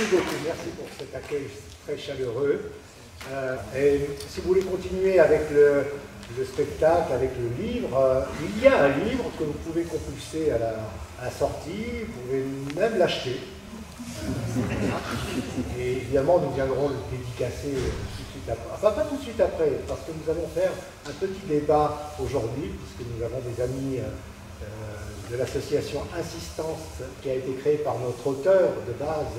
Merci beaucoup, merci pour cet accueil très chaleureux. Et si vous voulez continuer avec le spectacle, avec le livre, il y a un livre que vous pouvez compulser à la sortie, vous pouvez même l'acheter. Et évidemment, nous viendrons le dédicacer tout de suite après. Enfin, pas tout de suite après, parce que nous allons faire un petit débat aujourd'hui, puisque nous avons des amis de l'association Insistance, qui a été créée par notre auteur de base,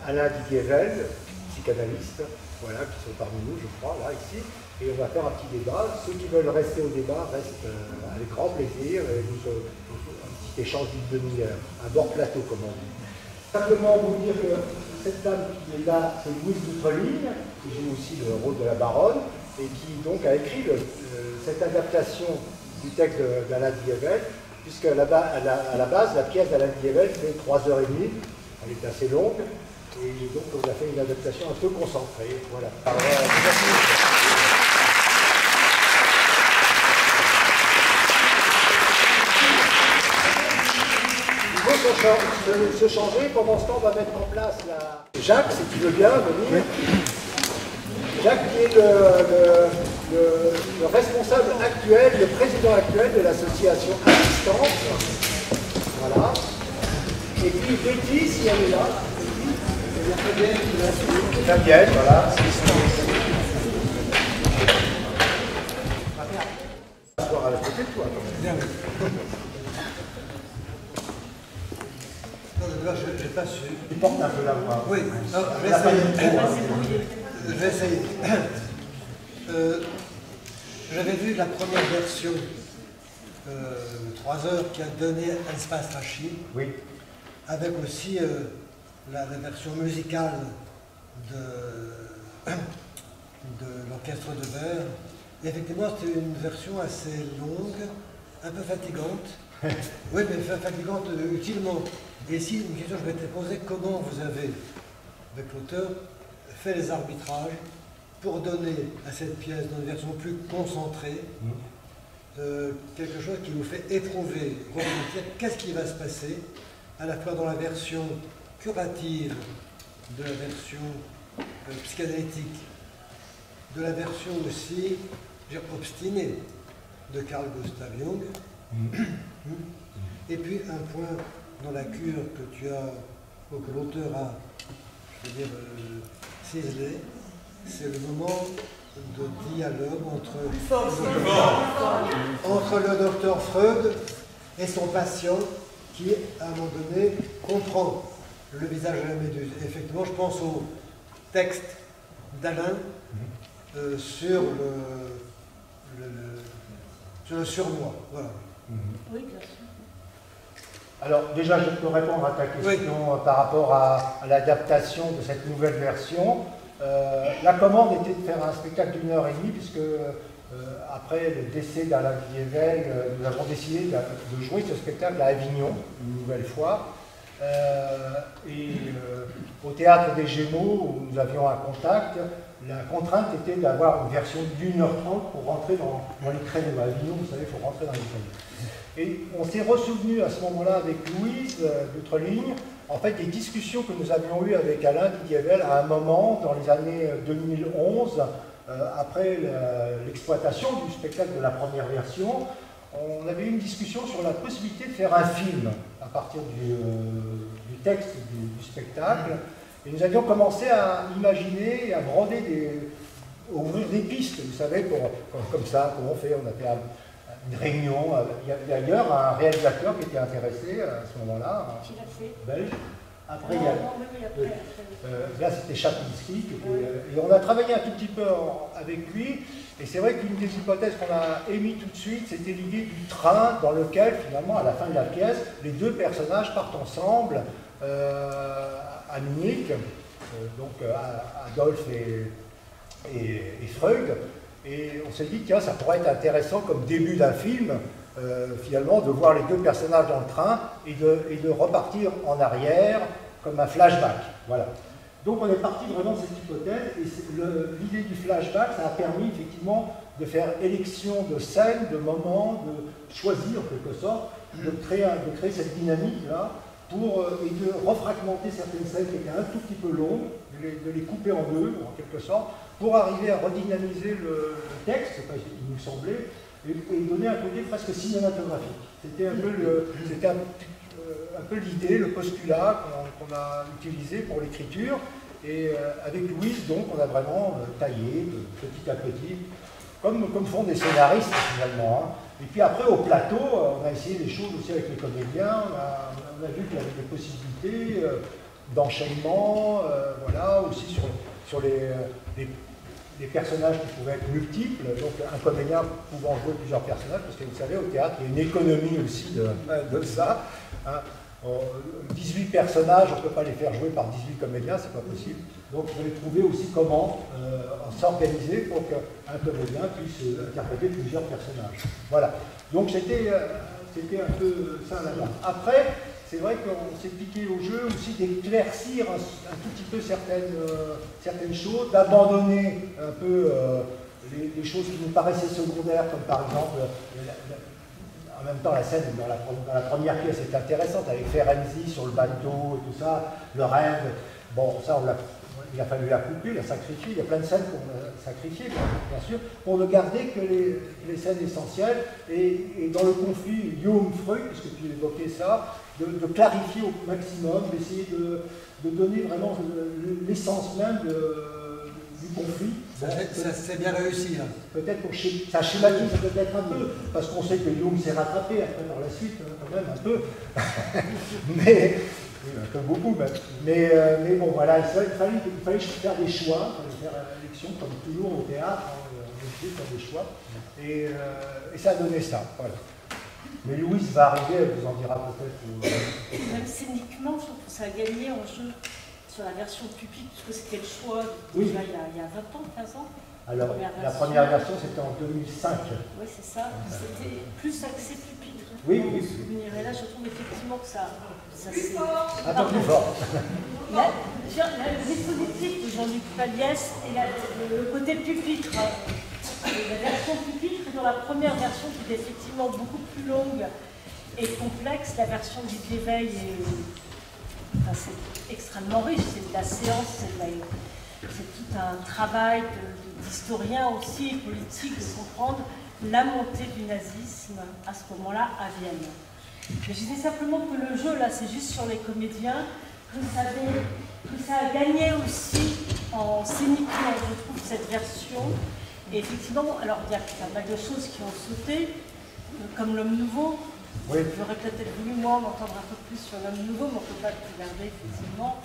Alain Didier-Velde, psychanalyste, voilà, qui sont parmi nous, je crois, là, ici. Et on va faire un petit débat. Ceux qui veulent rester au débat restent avec grand plaisir. Et un petit échange d'une demi-heure, un bord plateau, comme on dit. Simplement vous dire que cette dame qui est là, c'est Louise Doutreline, qui joue aussi le rôle de la baronne, et qui donc a écrit cette adaptation du texte d'Alain Didier-Velde, puisque à la base, la pièce d'Alain Didier-Velde fait 3h30, elle est assez longue, et donc on a fait une adaptation un peu concentrée. Voilà. Alors, merci. Se changer. Pendant ce temps, on va mettre en place Jacques, si tu veux bien venir. Jacques qui est le responsable actuel, le président actuel de l'association Assistance. Voilà. Et puis Betty, si elle est là. Fabienne, voilà. Asseoir à la côté de toi. Je pas su. Il porte un peu la voix. Oui, je vais essayer. J'avais vu la première version 3 heures qui a donné Espace Rachid. Oui. Avec aussi la version musicale de l'orchestre de verre. Et effectivement, c'était une version assez longue, un peu fatigante. Oui, mais fatigante utilement. Et ici, une question que je m'étais posée, comment vous avez, avec l'auteur, fait les arbitrages pour donner à cette pièce, dans une version plus concentrée, quelque chose qui vous fait éprouver, ressentir qu'est-ce qui va se passer, à la fois dans la version curative de la version psychanalytique, de la version aussi, je veux dire, obstinée de Carl Gustav Jung, et puis un point dans la cure que tu as, ou que l'auteur a, je veux dire, ciselé, c'est le moment de dialogue entre le docteur Freud et son patient qui, à un moment donné, comprend le visage de la méduse. Et effectivement, je pense au texte d'Alain sur le surmoi. Voilà. Oui, bien sûr. Alors déjà, je peux répondre à ta question par rapport à l'adaptation de cette nouvelle version. La commande était de faire un spectacle d'1h30, puisque après le décès d'Alain Didier-Velde, nous avons décidé de jouer ce spectacle à Avignon, une nouvelle fois. Au Théâtre des Gémeaux, où nous avions un contact, la contrainte était d'avoir une version d'1h30 pour rentrer dans les créneaux. À Avignon, vous savez, il faut rentrer dans les créneaux. Et on s'est ressouvenu à ce moment-là avec Louise Doutreline, en fait, des discussions que nous avions eues avec Alain Didier-Velde à un moment, dans les années 2011, après l'exploitation du spectacle de la première version. On avait eu une discussion sur la possibilité de faire un film à partir du texte du spectacle. Et nous avions commencé à imaginer, à brander ouvrir des pistes, vous savez, comme ça, comme on fait. On a fait une réunion. Il y a d'ailleurs un réalisateur qui était intéressé à ce moment-là. Qui l'a fait? Belge. Après, après. Là, c'était Chapinski. Et on a travaillé un tout petit peu avec lui. Et c'est vrai qu'une des hypothèses qu'on a émises tout de suite, c'était l'idée du train dans lequel, finalement, à la fin de la pièce, les deux personnages partent ensemble à Munich, donc Adolphe et Freud. Et on s'est dit, tiens, ça pourrait être intéressant comme début d'un film, finalement, de voir les deux personnages dans le train et de repartir en arrière comme un flashback. Voilà. Donc on est parti vraiment de cette hypothèse, et l'idée du flashback, ça a permis effectivement de faire élection de scènes, de moments, de choisir en quelque sorte, de créer cette dynamique-là, et de refragmenter certaines scènes qui étaient un tout petit peu longues, de les couper en deux, en quelque sorte, pour arriver à redynamiser le texte, il nous semblait, et donner un côté presque cinématographique. C'était un peu l'idée, le postulat qu'on a utilisé pour l'écriture. Et avec Louise, donc, on a vraiment taillé petit à petit, comme font des scénaristes finalement. Hein. Et puis après, au plateau, on a essayé des choses aussi avec les comédiens. On a vu qu'il y avait des possibilités d'enchaînement, voilà, aussi sur les personnages qui pouvaient être multiples. Donc un comédien pouvant jouer plusieurs personnages, parce que vous savez, au théâtre, il y a une économie aussi de ça. Hein. 18 personnages, on ne peut pas les faire jouer par 18 comédiens, c'est pas possible. Donc il fallait trouver aussi comment s'organiser pour qu'un comédien puisse interpréter plusieurs personnages. Voilà. Donc c'était un peu ça là-bas. Après, c'est vrai qu'on s'est piqué au jeu aussi d'éclaircir un tout petit peu certaines choses, d'abandonner un peu les choses qui nous paraissaient secondaires, comme par exemple en même temps, la scène dans la première pièce est intéressante, avec Ferenczi sur le bateau et tout ça, le rêve. Bon, ça, il a fallu la couper, la sacrifier. Il y a plein de scènes qu'on a sacrifiées, bien sûr, pour ne garder que les scènes essentielles. Et dans le conflit Jung-Freud, puisque tu évoquais ça, de clarifier au maximum, d'essayer de donner vraiment l'essence même du conflit. Ça s'est bien réussi, là. Peut-être pour ça schématise peut-être un peu, parce qu'on sait que Jung s'est rattrapé après par la suite, quand même un peu. Mais, un peu beaucoup même. Mais bon, voilà, il fallait faire des choix, il fallait faire l'élection, comme toujours au théâtre, on est obligé de faire des choix. Et ça a donné ça, voilà. Mais Louise va arriver, elle vous en dira peut-être. Même scéniquement, je trouve que ça a gagné en jeu sur la version pupitre, parce que c'était le choix déjà il y a 20 ans, 15 ans. Alors, la première version, c'était en 2005. Oui, c'est ça. C'était plus axé pupitre. Oui. Et là, je trouve effectivement que ça s'est... Attends, plus fort. Le dispositif de Jean-Luc Paliès et le côté pupitre. La version pupitre est dans la première version qui est effectivement beaucoup plus longue et complexe. La version d'Olivier Veil c'est extrêmement riche, c'est de la séance, c'est tout un travail d'historien aussi, politique, de comprendre la montée du nazisme à ce moment-là à Vienne. Mais je disais simplement que le jeu, là, c'est juste sur les comédiens, que ça a gagné aussi en scéniquement, je trouve, cette version. Et effectivement, alors il y a pas mal de choses qui ont sauté, comme l'homme nouveau. Oui. J'aurais peut-être voulu, moi, m'entendre un peu plus sur l'homme nouveau, mais on ne peut pas tout garder, effectivement.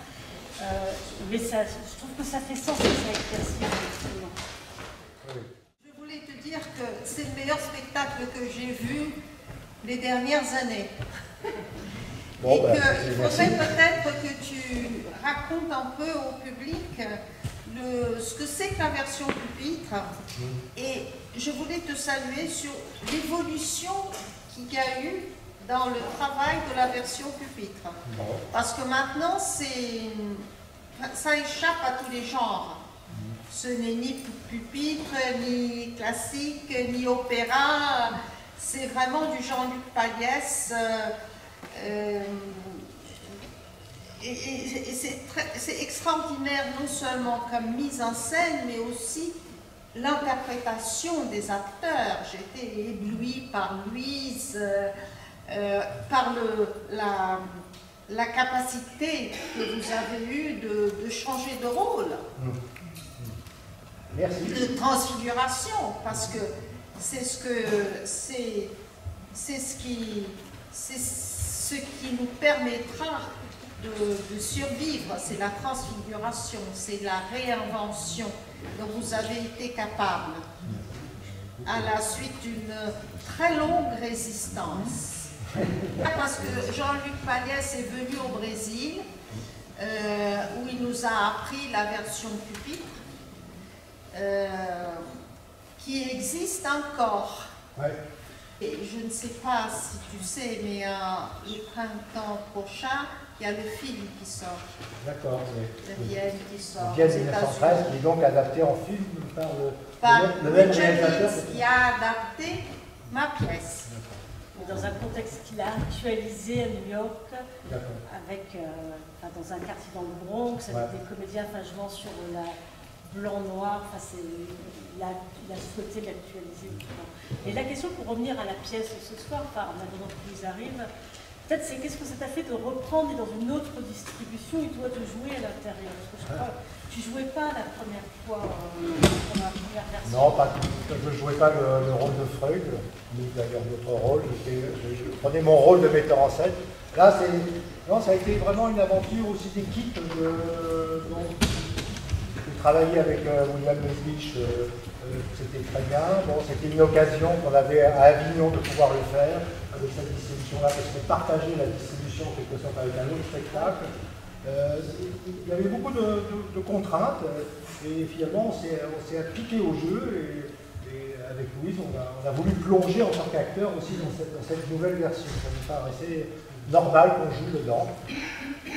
Mais ça, je trouve que ça fait sens que ça éclaircit, effectivement. Oui. Je voulais te dire que c'est le meilleur spectacle que j'ai vu les dernières années. Bon, et qu'il faudrait peut-être que tu racontes un peu au public ce que c'est que la version pupitre. Et je voulais te saluer sur l'évolution qu'il y a eu dans le travail de la version pupitre. Parce que maintenant, ça échappe à tous les genres. Ce n'est ni pupitre, ni classique, ni opéra. C'est vraiment du Jean-Luc Paliès. Et c'est extraordinaire, non seulement comme mise en scène, mais aussi l'interprétation des acteurs. J'étais éblouie par Louise, par la capacité que vous avez eue de changer de rôle. Merci. De transfiguration, parce que c'est ce qui nous permettra de survivre, c'est la transfiguration, c'est la réinvention dont vous avez été capable à la suite d'une très longue résistance. Parce que Jean-Luc Paliès est venu au Brésil, où il nous a appris la version pupitre, qui existe encore. Ouais. Et je ne sais pas si tu sais, mais le printemps prochain, il y a le film qui sort. D'accord. De Vienne qui sort. Vienne 1913, qui est donc adapté en film par le même réalisateur. Qui a adapté ma pièce. mais dans un contexte qu'il a actualisé à New York, avec, dans un quartier dans le Bronx, avec des comédiens jouant sur la blanc-noir, il a souhaité l'actualiser. Et la question, pour revenir à la pièce ce soir, maintenant qu'ils arrivent, peut-être c'est qu'est-ce que ça t'a fait de reprendre et dans une autre distribution, et toi de jouer à l'intérieur? Parce que je crois que tu ne jouais pas la première fois dans la première version. Non, pas tout. Je ne jouais pas le rôle de Freud, ni d'ailleurs d'autres rôles. Je prenais mon rôle de metteur en scène. Là, ça a été vraiment une aventure aussi d'équipe. J'ai travaillé avec William Meslich, c'était très bien. Bon, c'était une occasion qu'on avait à Avignon de pouvoir le faire avec cette distribution-là, parce qu'on partageait la distribution en quelque sorte avec un autre spectacle. Il y avait beaucoup de contraintes et finalement on s'est appliqué au jeu et avec Louise on a voulu plonger en tant qu'acteur aussi dans cette nouvelle version. Ça nous paraissait normal qu'on joue dedans.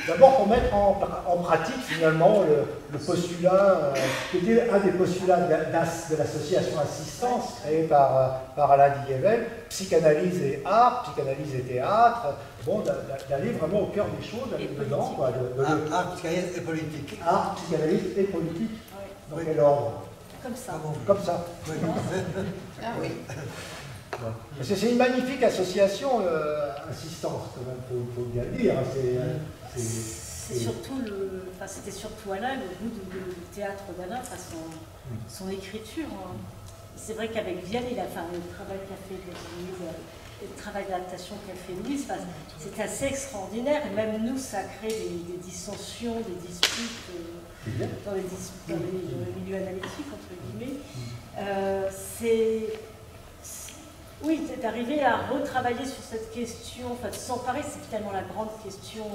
D'abord pour mettre en pratique finalement le postulat, qui était un des postulats de l'association Assistance créée par Alain Dievel, psychanalyse et art, psychanalyse et théâtre, bon, d'aller vraiment au cœur des choses, d'aller dedans. Quoi, art, psychanalyse et politique. Art, psychanalyse et politique. Dans quel ordre? Comme ça. Comme ça. Ah oui. Parce que c'est une magnifique association, Assistance, quand même, faut bien le dire. C'est surtout c'était surtout Alain, le goût du théâtre d'Alain, son écriture. Hein. C'est vrai qu'avec Vienne, le travail qu'a fait Louise, le travail d'adaptation qu'a fait Louise, c'est assez extraordinaire. Et même nous, ça crée des dissensions, des disputes dans les milieux analytiques, entre guillemets. Oui, d'arriver à retravailler sur cette question, de s'emparer, c'est finalement la grande question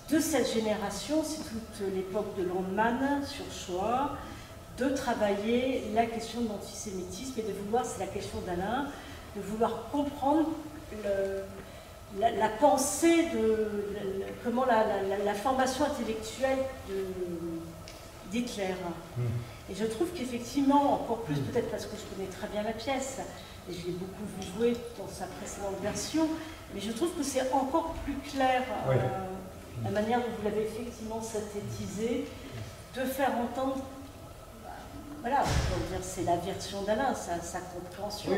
de cette génération, c'est toute l'époque de Landman sur Shoah, de travailler la question de l'antisémitisme et de vouloir, c'est la question d'Alain, de vouloir comprendre la pensée comment la formation intellectuelle d'Hitler. Et je trouve qu'effectivement, encore plus peut-être parce que je connais très bien la pièce, et je l'ai beaucoup vu jouer dans sa précédente version, mais je trouve que c'est encore plus clair la manière dont vous l'avez effectivement synthétisé, de faire entendre, voilà, on peut dire c'est la version d'Alain, sa compréhension,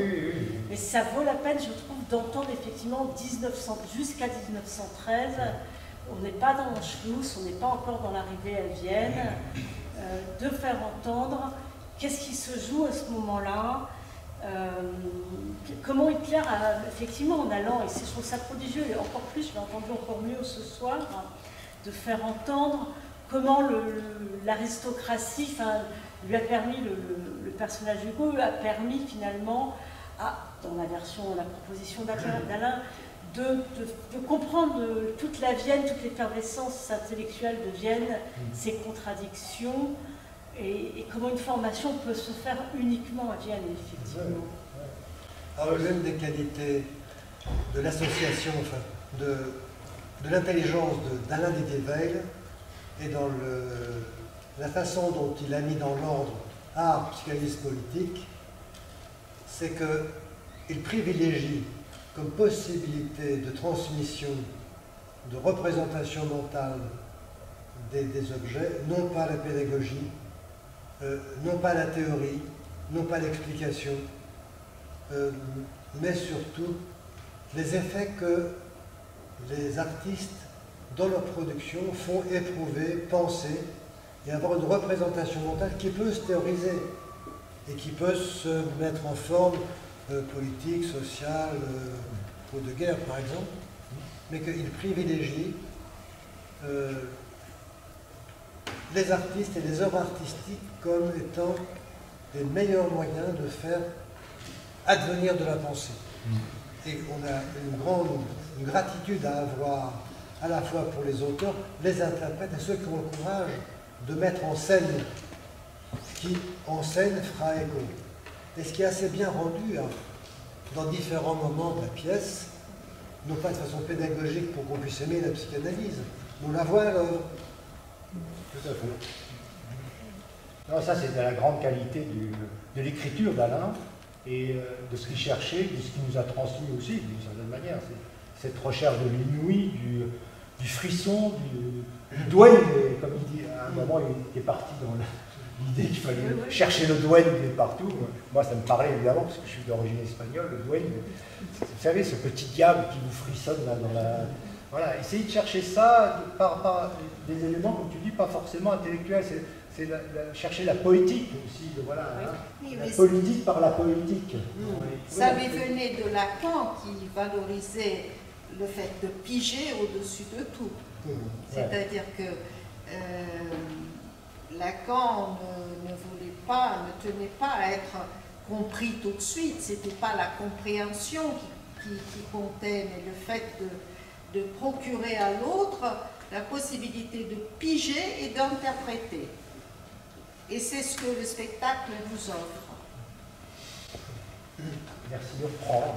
mais ça vaut la peine, je trouve, d'entendre effectivement jusqu'à 1913, on n'est pas dans l'Anschluss, on n'est pas encore dans l'arrivée à Vienne, de faire entendre qu'est-ce qui se joue à ce moment-là, comment Hitler a, effectivement, en allant, et je trouve ça prodigieux, et encore plus, je l'ai entendu encore mieux ce soir, de faire entendre comment l'aristocratie lui a permis, le personnage Hugo a permis finalement, dans la proposition d'Alain, de comprendre toute la Vienne, toute l'effervescence intellectuelle de Vienne, ses contradictions, et comment une formation peut se faire uniquement à Vienne, effectivement. Alors, l'une des qualités de l'association, de l'intelligence d'Alain Dievel, est dans la façon dont il a mis dans l'ordre art, psychanalyse, politique, c'est qu'il privilégie comme possibilité de transmission, de représentation mentale des objets, non pas la pédagogie, non pas la théorie, non pas l'explication, mais surtout les effets que les artistes, dans leur production, font éprouver, penser, et avoir une représentation mentale qui peut se théoriser et qui peut se mettre en forme politique, sociale, ou de guerre par exemple, mais qu'il privilégie les artistes et les œuvres artistiques comme étant les meilleurs moyens de faire advenir de la pensée. Et on a une gratitude à avoir à la fois pour les auteurs, les interprètes et ceux qui ont le courage de mettre en scène ce qui en scène fera écho. Et ce qui est assez bien rendu dans différents moments de la pièce, non pas de façon pédagogique pour qu'on puisse aimer la psychanalyse, mais on la voit à l'œuvre. Tout à fait. Non, ça c'est de la grande qualité de l'écriture d'Alain, et de ce qu'il cherchait, de ce qu'il nous a transmis aussi, d'une certaine manière. Cette recherche de l'inouï, du frisson, du douane, comme il dit, à un moment il est parti dans l'idée qu'il fallait chercher le douane partout. Moi ça me parlait évidemment, parce que je suis d'origine espagnole, le douane, vous savez, ce petit diable qui vous frissonne là dans la... Voilà, essayez de chercher ça par des éléments, comme tu dis, pas forcément intellectuels, c'est chercher la poétique aussi, voilà, oui, la politique par la poétique. Ça lui venait de Lacan qui valorisait le fait de piger au-dessus de tout. C'est-à-dire que Lacan ne tenait pas à être compris tout de suite, c'était pas la compréhension qui comptait, mais le fait de procurer à l'autre la possibilité de piger et d'interpréter. Et c'est ce que le spectacle vous offre. Merci de reprendre.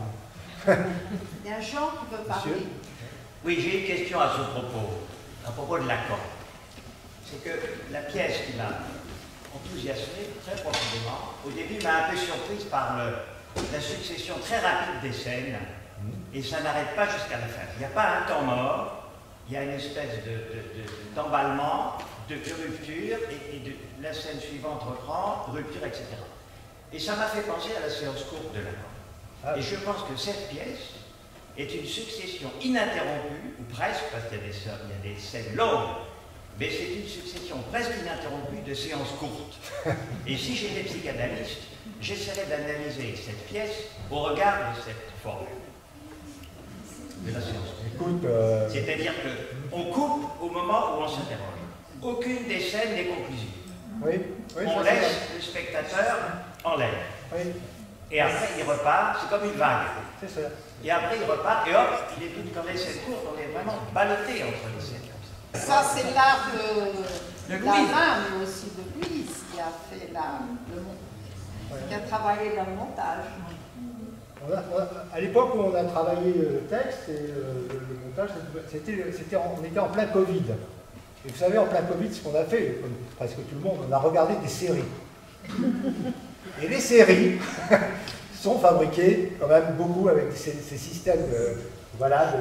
Il y a Jean qui veut parler. Oui, j'ai une question à propos de Lacan. C'est que la pièce qui m'a enthousiasmé très profondément, au début m'a un peu surprise par la succession très rapide des scènes, et ça n'arrête pas jusqu'à la fin. Il n'y a pas un temps mort, il y a une espèce d'emballement, de rupture, et la scène suivante reprend, rupture, etc. Et ça m'a fait penser à la séance courte de Lacan. Et je pense que cette pièce est une succession ininterrompue, ou presque, parce qu'il y a des scènes longues, mais c'est une succession presque ininterrompue de séances courtes. Et si j'étais psychanalyste, j'essaierais d'analyser cette pièce au regard de cette formule de la séance courte. C'est-à-dire qu'on coupe au moment où on s'interroge. Aucune des scènes n'est conclusive. Oui, on laisse le spectateur en l'air. Oui. Et après, il repart, c'est comme une vague. C'est ça. Et après, il repart, et hop, il est tout comme les scènes courtes, on est vraiment ballotté entre les scènes comme ça. Ça, c'est l'art de Louise, mais aussi de Louise, qui a fait qui a travaillé dans le montage. À l'époque où on a travaillé le texte et le montage, on était en plein Covid. Et vous savez, en plein Covid, ce qu'on a fait, comme presque tout le monde, on a regardé des séries. Et les séries sont fabriquées quand même beaucoup avec ces systèmes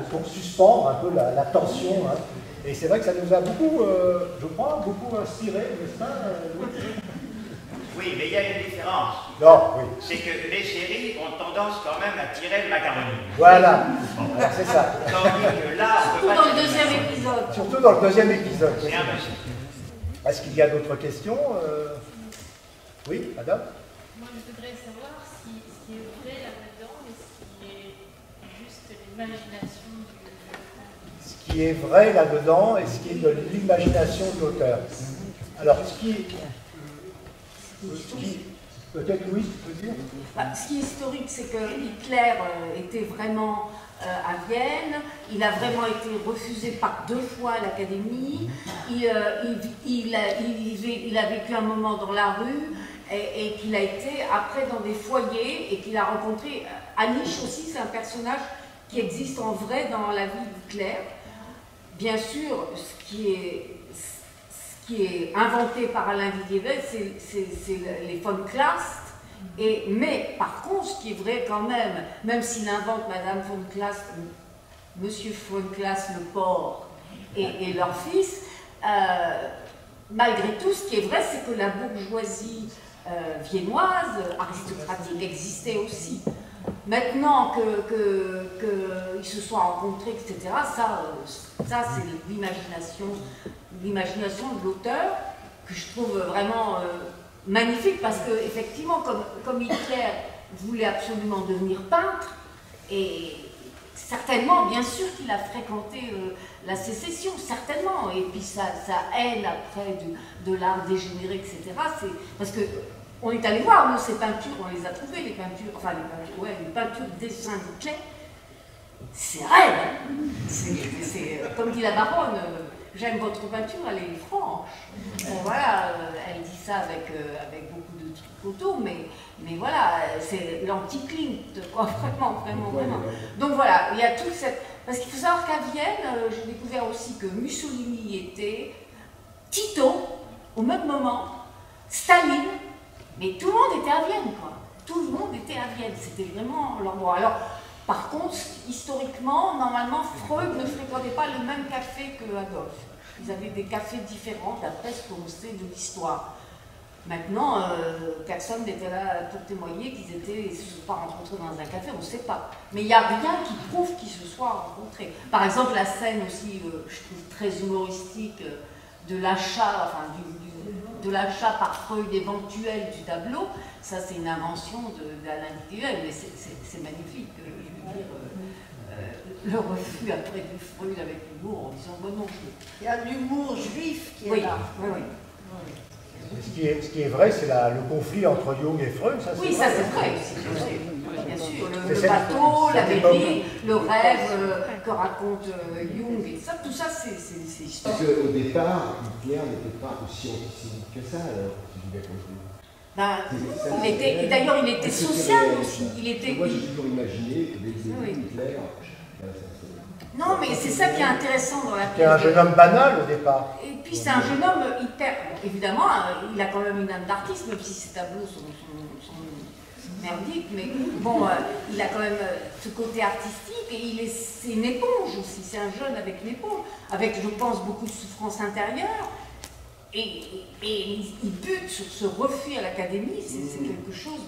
pour suspendre un peu la tension. Hein. Et c'est vrai que ça nous a beaucoup, je crois, beaucoup inspiré, n'est-ce pas Oui, mais il y a une différence. Non, oui. C'est que les séries ont tendance quand même à tirer le macaroni. Voilà, c'est ça. Tandis que là, on peut pas dans le deuxième épisode. Surtout dans le deuxième épisode. C'est impossible. Est-ce qu'il y a d'autres questions Oui, madame? Moi, je voudrais savoir ce qui est vrai là-dedans et ce qui est juste l'imagination du auteur. Ce qui est vrai là-dedans et ce qui est de l'imagination de l'auteur. Alors, peut-être Louise, tu peux dire? Ce qui est historique, c'est que Hitler était vraiment à Vienne. Il a vraiment été refusé par 2 fois à l'Académie. Il a vécu un moment dans la rue et qu'il a été après dans des foyers et qu'il a rencontré. Anish aussi, c'est un personnage qui existe en vrai dans la vie d'Hitler. Bien sûr, ce qui est inventé par Alain Didier, c'est les von Kleist. Mais par contre, ce qui est vrai quand même s'il invente Madame von Kleist, Monsieur von Kleist le porc et leur fils, malgré tout, ce qui est vrai, c'est que la bourgeoisie viennoise, aristocratique, existait aussi. Maintenant qu'ils se soient rencontrés, etc., ça c'est l'imagination de l'auteur que je trouve vraiment magnifique, parce que effectivement, comme Hitler voulait absolument devenir peintre, et certainement, bien sûr qu'il a fréquenté la sécession, certainement, et puis sa haine après de l'art dégénéré, etc., c'est parce que on est allé voir, nous, ces peintures, on les a trouvées, les peintures dessins d'Hitler, c'est raide, hein. C'est comme dit la baronne, j'aime votre peinture, elle est franche. Voilà, elle dit ça avec beaucoup de trucs photos, mais voilà, c'est l'anti-Klimt, quoi, vraiment. Donc voilà, il y a toute cette... Parce qu'il faut savoir qu'à Vienne, j'ai découvert aussi que Mussolini y était, Tito, au même moment, Staline, mais tout le monde était à Vienne, quoi. tout le monde était à Vienne, c'était vraiment l'endroit. Alors, par contre, historiquement, normalement, Freud ne fréquentait pas le même café que Adolphe. Ils avaient des cafés différents, d'après ce qu'on sait de l'histoire. Maintenant, personne n'était là pour témoigner qu'ils ne se sont pas rencontrés dans un café, on ne sait pas. Mais il n'y a rien qui prouve qu'ils se soient rencontrés. Par exemple, la scène aussi, je trouve très humoristique, de l'achat, enfin, de l'achat par Freud éventuel du tableau, ça c'est une invention d'Alain Duhamel, mais c'est magnifique. Je veux dire, le refus après du Freud avec l'humour en disant bon non. Il y a l'humour juif qui est là. Oui, oui. Ce qui est vrai, c'est le conflit entre Jung et Freud. Ça, oui, ça c'est vrai. Bien sûr, le bateau, la baby, le rêve que raconte Jung, et ça, tout ça, c'est historique. Parce qu'au départ, Hitler n'était pas aussi antisémite que ça, alors, si j'ai bien compris. D'ailleurs, il était social aussi. Moi, j'ai toujours imaginé que Hitler... Non, mais c'est ça qui est intéressant dans la pièce. C'est un jeune homme banal au départ. Et puis c'est un jeune homme hyper... Évidemment, il a quand même une âme d'artiste, même si ses tableaux sont merdiques, mais bon, il a quand même ce côté artistique et c'est une éponge aussi. C'est un jeune avec une éponge, avec, je pense, beaucoup de souffrance intérieure. Et il bute sur ce refus à l'académie, c'est quelque chose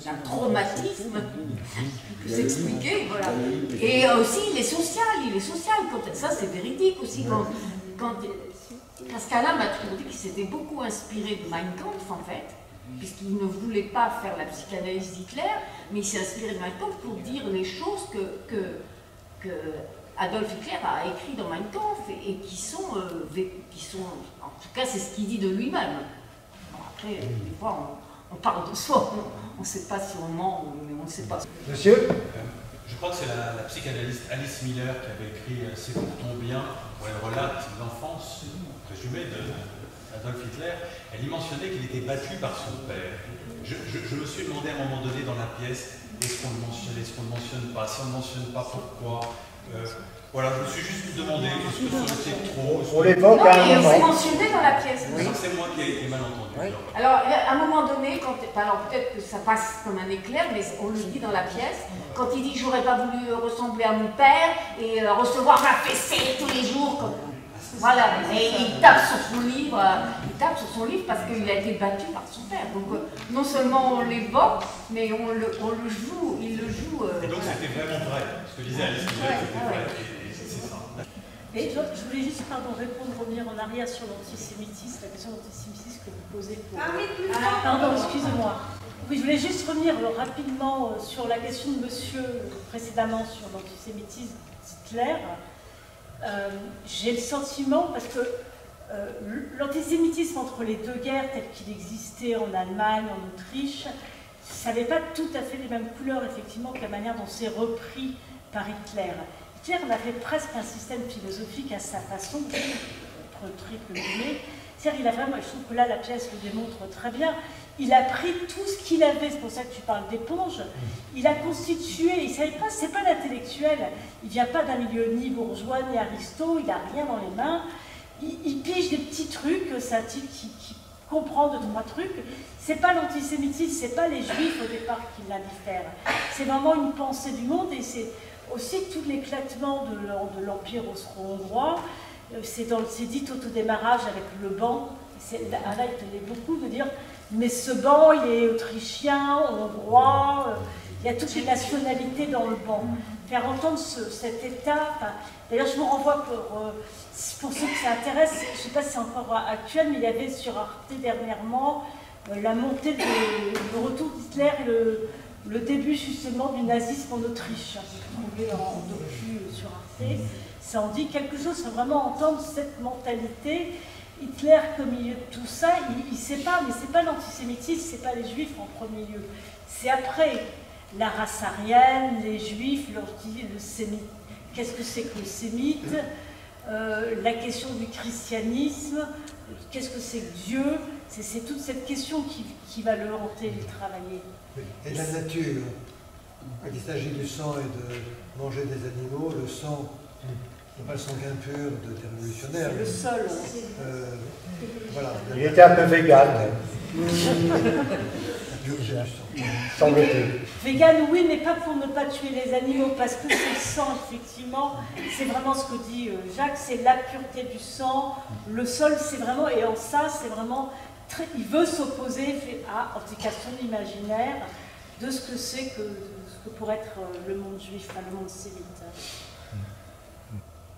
d'un traumatisme qui peut s'expliquer, voilà. Et aussi, il est social, ça c'est véridique aussi, parce qu'Alain m'a toujours dit qu'il s'était beaucoup inspiré de Mein Kampf, en fait, puisqu'il ne voulait pas faire la psychanalyse d'Hitler, mais il s'est inspiré de Mein Kampf pour dire les choses que Adolf Hitler a écrit dans Mein Kampf et qui sont, en tout cas, c'est ce qu'il dit de lui-même. Bon, après, des fois, on parle de soi, on ne sait pas si on ment, mais on ne sait pas. Monsieur Je crois que c'est la psychanalyste Alice Miller qui avait écrit C'est pour ton bien, où elle relate l'enfance présumée d'Adolf Hitler. Elle y mentionnait qu'il était battu par son père. Je me suis demandé à un moment donné dans la pièce, est-ce qu'on le mentionne, est-ce qu'on ne le mentionne pas, si on ne le mentionne pas, pourquoi voilà, je me suis juste demandé, est-ce que ça était trop? On l'évoque à un moment. C'est mentionné dans la pièce. Oui. C'est moi qui ai mal entendu. Oui. Alors, à un moment donné, alors peut-être que ça passe comme un éclair, mais on le dit dans la pièce, quand il dit « j'aurais pas voulu ressembler à mon père et recevoir ma fessée tous les jours », voilà, et il tape sur son livre, parce qu'il a été battu par son père. Donc non seulement on l'évoque, mais on le joue, il le joue. Et donc c'était vraiment vrai, ce que disait Alice Miller, c'était vrai, et c'est ça. Et je voulais juste revenir en arrière sur l'antisémitisme, la question de l'antisémitisme que vous posez pour... Pardon, excusez-moi. Oui, je voulais juste revenir rapidement sur la question de monsieur précédemment sur l'antisémitisme d'Hitler. J'ai le sentiment, parce que l'antisémitisme entre les deux guerres tel qu'il existait en Allemagne, en Autriche, ça n'avait pas tout à fait les mêmes couleurs, effectivement, que la manière dont c'est repris par Hitler. Hitler en avait presque un système philosophique à sa façon, entre triple guillemets. C'est-à-dire, il a vraiment, je trouve que là, la pièce le démontre très bien, il a pris tout ce qu'il avait, c'est pour ça que tu parles d'éponge, il a constitué, il ne savait pas, c'est pas l'intellectuel, il ne vient pas d'un milieu ni bourgeois, ni aristo, il n'a rien dans les mains, il pige des petits trucs, c'est un type qui comprend deux, trois trucs, c'est pas l'antisémitisme, c'est pas les juifs au départ qui l'a dit faire, c'est vraiment une pensée du monde, et c'est aussi tout l'éclatement de l'Empire austro-hongrois, c'est dit au démarrage avec le banc, Anna il tenait beaucoup de dire mais ce banc il est autrichien, hongrois, il y a toutes les nationalités dans le banc. Faire entendre cet état, d'ailleurs je vous renvoie pour ceux que ça intéresse, je ne sais pas si c'est encore actuel, mais il y avait sur Arte dernièrement la montée le retour d'Hitler et le début justement du nazisme en Autriche, trouvé en docu sur Arte. Ça en dit quelque chose, il faut vraiment entendre cette mentalité. Hitler, comme milieu de tout ça, il ne sait pas, mais ce n'est pas l'antisémitisme, ce n'est pas les juifs en premier lieu. C'est après la race aryenne, les juifs, le sémite. Qu'est-ce que c'est que le sémite, la question du christianisme, qu'est-ce que c'est que Dieu, c'est toute cette question qui va le hanter, le travailler. Et de la nature. Quand il s'agit du sang et de manger des animaux, le sang... C'est pas le sang impur de terre révolutionnaire. C'est le sol. Voilà. Il était un peu vegan. semble-t-il. Vegan, oui, mais pas pour ne pas tuer les animaux, parce que c'est le sang, effectivement. C'est vraiment ce que dit Jacques, c'est la pureté du sang. Le sol, c'est vraiment, et en ça, c'est vraiment, il veut s'opposer à, en tout cas, son imaginaire de ce que c'est que pourrait être le monde juif, enfin, le monde sémite.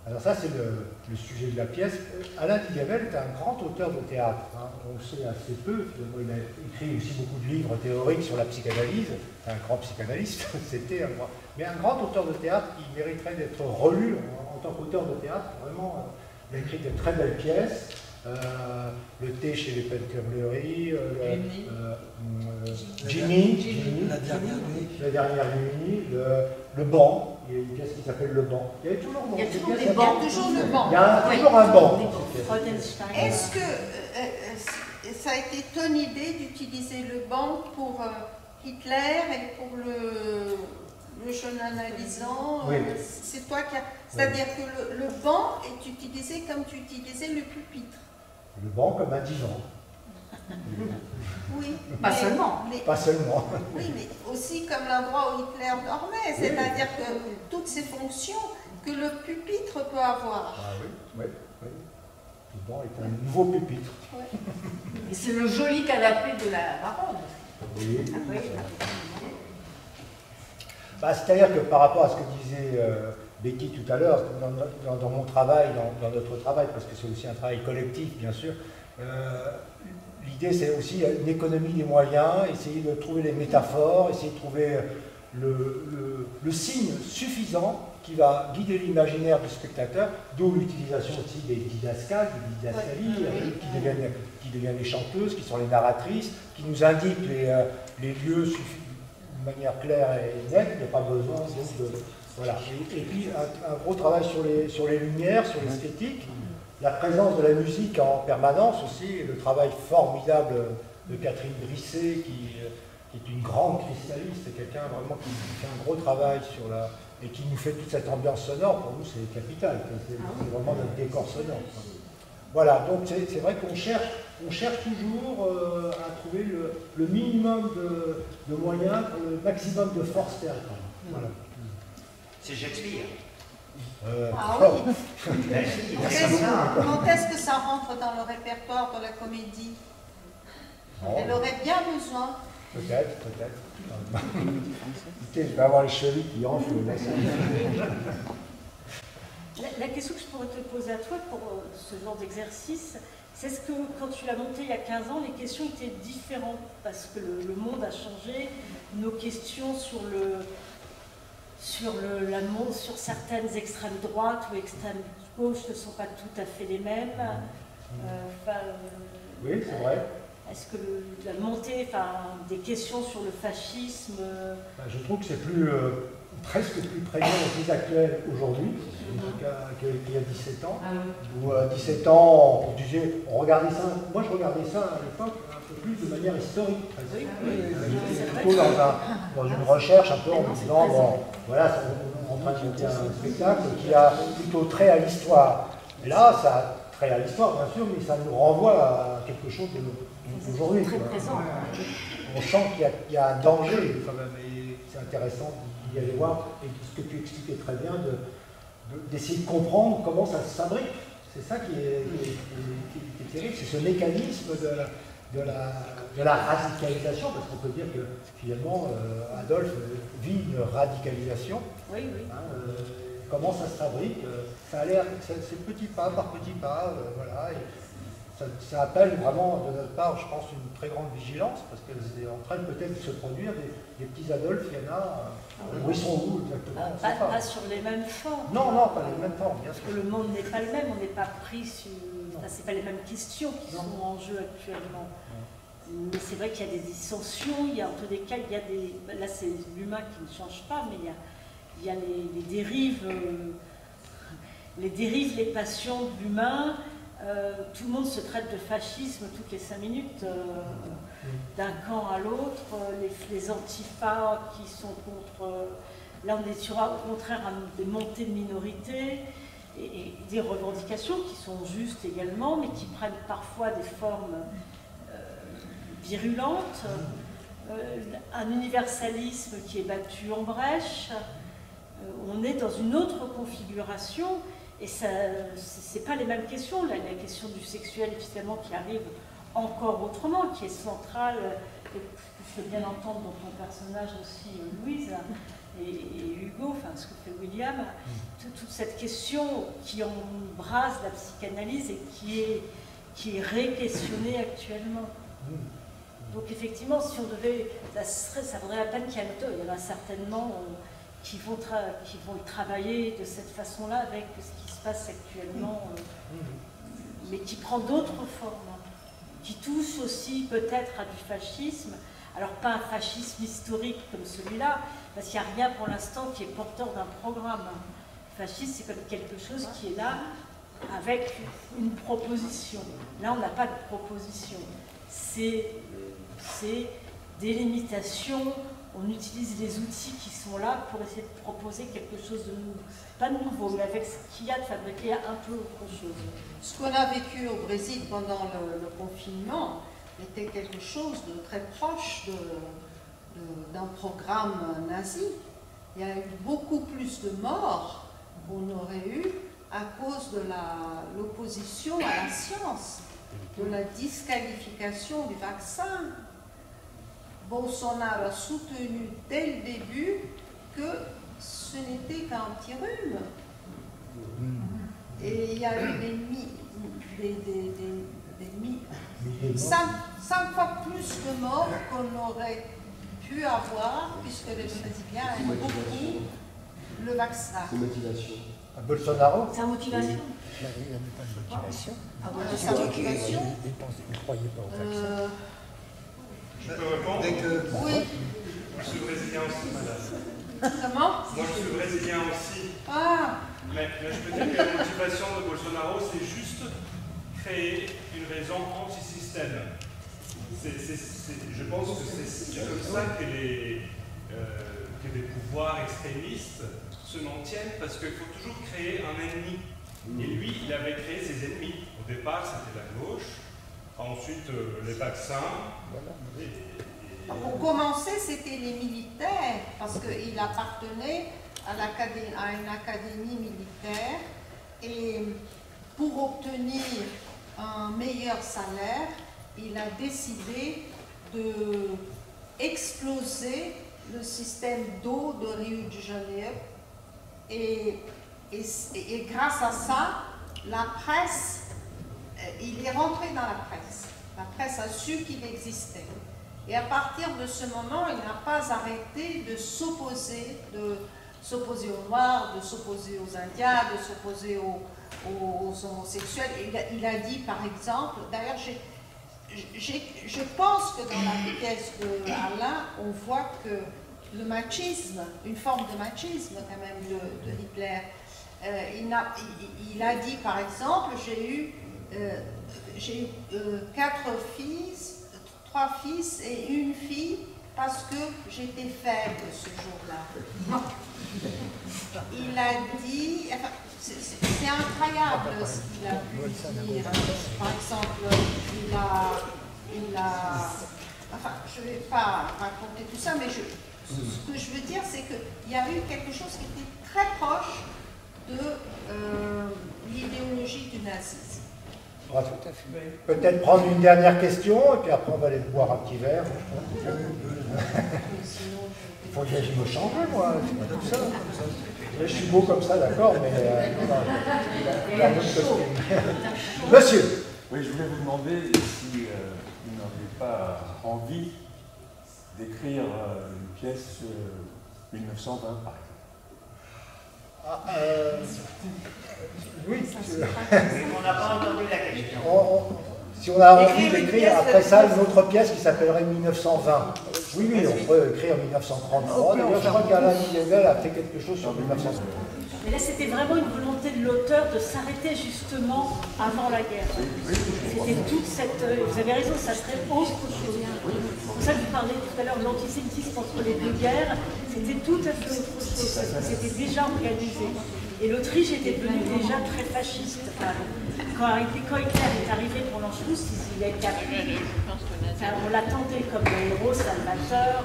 Alors ça, c'est le sujet de la pièce. Alain Digavel est un grand auteur de théâtre. Hein. On le sait assez peu. Il a écrit aussi beaucoup de livres théoriques sur la psychanalyse. C'est un grand psychanalyste, c'était un grand. Mais un grand auteur de théâtre qui mériterait d'être relu en tant qu'auteur de théâtre. Vraiment, il a écrit de très belles pièces. Le thé chez les Penkerlery, Jimmy, la dernière nuit, le banc. Il y a une pièce qui s'appelle Le Banc. Il y a toujours, toujours le banc. Il y a toujours un banc. Est-ce que ça a été ton idée d'utiliser le banc pour Hitler et pour le jeune analysant? Oui. C'est toi qui as... C'est-à-dire que le banc est utilisé comme tu utilisais le pupitre. Le banc comme un divan. Oui. Pas seulement. Pas seulement. Oui, mais aussi comme l'endroit où Hitler dormait. C'est-à-dire que toutes ces fonctions que le pupitre peut avoir. Ah oui. Le banc est un nouveau pupitre. Ouais. Et c'est le joli canapé de la baronne. Oui. Après, c'est-à-dire que par rapport à ce que disait Becky tout à l'heure, dans mon travail, dans notre travail, parce que c'est aussi un travail collectif, bien sûr, l'idée c'est aussi une économie des moyens, essayer de trouver les métaphores, essayer de trouver le signe suffisant qui va guider l'imaginaire du spectateur, d'où l'utilisation aussi des didascales, des didascalies, qui deviennent les chanteuses, qui sont les narratrices, qui nous indiquent les lieux de manière claire et nette. Il n'y a pas besoin donc de... Voilà. Et puis un gros travail sur les lumières, sur l'esthétique, la présence de la musique en permanence aussi, le travail formidable de Catherine Brisset, qui est une grande cristalliste, c'est quelqu'un vraiment qui fait un gros travail sur et qui nous fait toute cette ambiance sonore. Pour nous, c'est capital, c'est vraiment notre décor sonore. Voilà, donc c'est vrai qu'on cherche toujours à trouver le minimum de moyens pour le maximum de force théâtrale. Voilà. C'est Shakespeare. Ah oui. Quand est-ce que ça rentre dans le répertoire de la comédie? Elle aurait bien besoin. Peut-être. Je vais avoir les chevilles qui enflent. La question que je pourrais te poser à toi pour ce genre d'exercice, c'est ce que quand tu l'as monté il y a 15 ans, les questions étaient différentes parce que le monde a changé, nos questions sur sur certaines extrêmes droites ou extrêmes gauches ne sont pas tout à fait les mêmes. Oui, c'est vrai. Est-ce que la montée des questions sur le fascisme... Je trouve que c'est presque plus prégnant et plus actuel aujourd'hui qu'il y a 17 ans. Où à 17 ans, on regardait ça, moi je regardais ça à l'époque un peu plus de manière historique. J'étais plutôt dans une recherche un peu en me disant, bon, voilà, on est en train de monter un spectacle qui a plutôt trait à l'histoire. Et là, ça a trait à l'histoire, bien sûr, mais ça nous renvoie à quelque chose d'aujourd'hui. On sent qu'il y a un danger quand même, et c'est intéressant d'y aller voir, et ce que tu expliquais très bien, d'essayer de comprendre comment ça se fabrique. C'est ça qui est terrible, c'est ce mécanisme de la radicalisation, parce qu'on peut dire que finalement Adolphe vit une radicalisation. Oui. Comment ça se fabrique, ça a l'air, c'est petit pas par petit pas, voilà. Et ça appelle vraiment de notre part, je pense, une très grande vigilance, parce que c'est en train peut-être de se produire des petits Adolphes, il y en a. Où ils sont où exactement? Pas sur les mêmes formes. Non, pas les mêmes formes, bien sûr. Parce que le monde n'est pas le même, on n'est pas pris sur... c'est pas les mêmes questions qui sont en jeu actuellement. Mais c'est vrai qu'il y a des dissensions, il y a en tous les cas, il y a des... Là, c'est l'humain qui ne change pas, mais il y a les dérives, les passions de l'humain. Tout le monde se traite de fascisme toutes les 5 minutes, d'un camp à l'autre, les antifas qui sont contre... Là, on est sur, au contraire, des montées de minorités et des revendications qui sont justes également, mais qui prennent parfois des formes virulentes. un universalisme qui est battu en brèche. On est dans une autre configuration et ce n'est pas les mêmes questions. La question du sexuel, finalement, qui arrive encore autrement, qui est centrale, et je peux bien entendre dans ton personnage aussi, Louise, et Hugo, enfin ce que fait William, toute cette question qui embrase la psychanalyse et qui est réquestionnée actuellement. Donc effectivement, si on devait, ça vaudrait la peine qu'il y ait un auteur. Il y en a certainement qui vont travailler de cette façon-là avec ce qui se passe actuellement, mais qui prend d'autres formes, qui touche aussi peut-être à du fascisme. Alors pas un fascisme historique comme celui-là, parce qu'il n'y a rien pour l'instant qui est porteur d'un programme. Le fascisme, c'est comme quelque chose qui est là avec une proposition. Là, on n'a pas de proposition. C'est des limitations, on utilise les outils qui sont là pour essayer de proposer quelque chose de nouveau. Pas de nouveau, mais avec ce qu'il y a de fabriquer un peu autre chose. Ce qu'on a vécu au Brésil pendant le confinement était quelque chose de très proche d'un programme nazi. Il y a eu beaucoup plus de morts qu'on aurait eu à cause de l'opposition à la science, de la disqualification du vaccin. Bolsonaro a soutenu dès le début que ce n'était qu'un petit rhume. Et il y a eu cinq fois plus de morts qu'on aurait pu avoir, puisque les Brésiliens aiment beaucoup le vaccin. C'est motivation. Bolsonaro? Sa motivation. Il n'y avait pas de motivation. Sa motivation. Il ne croyait pas au vaccin. Je peux répondre? Oui. Je suis brésilien aussi, madame. Comment? Moi, je suis brésilien aussi. Ah. Mais je peux dire que la motivation de Bolsonaro, c'est juste créer une raison anti-système. Je pense que c'est comme ça que les pouvoirs extrémistes se maintiennent, parce qu'il faut toujours créer un ennemi. Et lui, il avait créé ses ennemis. Au départ, c'était la gauche, ensuite les vaccins. Pour commencer, c'était les militaires, parce qu'il appartenait à une académie militaire, et pour obtenir un meilleur salaire, il a décidé de exploser le système d'eau de Rio de Janeiro, et grâce à ça, la presse, il est rentré dans la presse. La presse a su qu'il existait. Et à partir de ce moment, il n'a pas arrêté de s'opposer aux Noirs, de s'opposer aux Indiens, de s'opposer aux homosexuels. Il a dit, par exemple, d'ailleurs, je pense que dans la pièce de Alain, on voit que le machisme, une forme de machisme quand même de Hitler, il a dit, par exemple, j'ai eu 4 fils, 3 fils et une fille parce que j'étais faible ce jour-là. Il a dit, enfin, c'est incroyable ce qu'il a pu dire. Par exemple, enfin, je ne vais pas raconter tout ça, mais ce que je veux dire, c'est qu'il y a eu quelque chose qui était très proche de l'idéologie du nazisme. Peut-être prendre une dernière question, et puis après on va aller boire un petit verre. Il faut que j'aille me changer, moi, c'est pas tout ça. Je suis beau comme ça, d'accord, mais il a un autre costume. Monsieur. Oui, je voulais vous demander si vous n'aviez pas envie d'écrire une pièce 1920, par exemple. Oui. On n'a pas entendu la question. Si on a envie d'écrire après ça une autre pièce qui s'appellerait 1920. Oui, on peut écrire 1933. D'ailleurs, je crois qu'Alain Guillemel a fait quelque chose sur 1930. Mais là, c'était vraiment une volonté de l'auteur de s'arrêter justement avant la guerre. C'était toute cette... Vous avez raison, ça serait autre chose. C'est pour ça que vous parliez tout à l'heure de l'antisémitisme entre les deux guerres. C'était tout à fait autre chose, parce que c'était déjà organisé. Et l'Autriche était devenue déjà très fasciste. Quand Hitler est arrivé pour l'Anschluss, il a été appelé. enfin, on l'attendait comme le héros salvateur.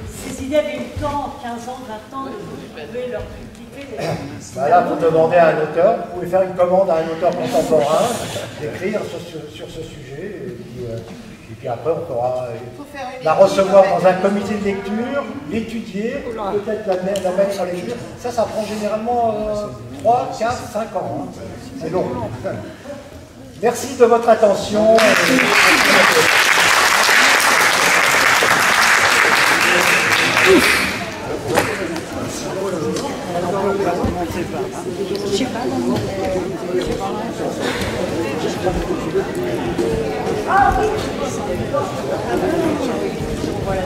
Ces idées avaient eu le temps, 15 ans, 20 ans, de trouver leur publicité. Bah là, vous demandez à un auteur, vous pouvez faire une commande à un auteur contemporain, d'écrire sur ce sujet, et puis après on pourra la recevoir dans un comité de lecture, l'étudier, peut-être la mettre en lecture. Ça prend généralement 3, 4, 5 ans. Hein. C'est long. Merci de votre attention. Je sais pas, ah oui. Voilà,